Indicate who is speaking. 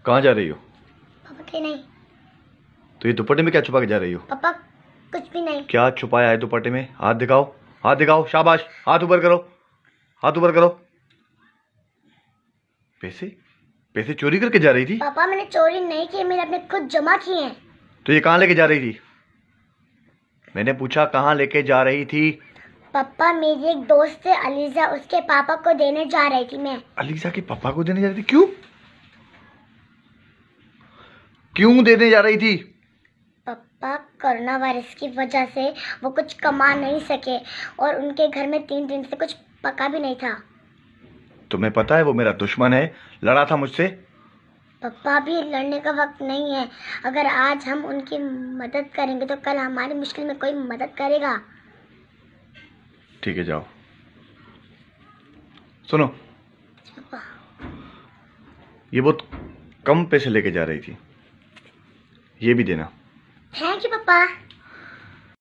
Speaker 1: कहाँ जा रही हो?
Speaker 2: पापा के नहीं।
Speaker 1: तो ये दुपट्टे में क्या छुपा के जा रही हो?
Speaker 2: पापा कुछ भी नहीं।
Speaker 1: क्या छुपाया है दुपट्टे में? हाथ दिखाओ, हाथ दिखाओ, शाबाश, हाथ ऊपर करो, हाथ ऊपर करो। पैसे पैसे चोरी करके जा रही थी?
Speaker 2: पापा मैंने चोरी नहीं की, मैंने अपने खुद जमा किए हैं।
Speaker 1: तो ये कहाँ लेके जा रही थी? मैंने पूछा कहाँ लेके जा रही थी?
Speaker 2: पापा मेरी एक दोस्त है अलीजा, उसके पापा को देने जा रही थी मैं।
Speaker 1: अलीजा के पापा को देने जा रही थी? क्यों क्यों देने जा रही थी?
Speaker 2: पापा कोरोना वायरस की वजह से वो कुछ कमा नहीं सके और उनके घर में 3 दिन से कुछ पका भी नहीं था।
Speaker 1: तुम्हें पता है वो मेरा दुश्मन है, लड़ा था मुझसे।
Speaker 2: पापा भी लड़ने का वक्त नहीं है। अगर आज हम उनकी मदद करेंगे तो कल हमारी मुश्किल में कोई मदद करेगा।
Speaker 1: ठीक है जाओ। सुनो,
Speaker 2: पापा
Speaker 1: ये बहुत कम पैसे लेके जा रही थी, ये भी देना।
Speaker 2: थैंक यू पापा।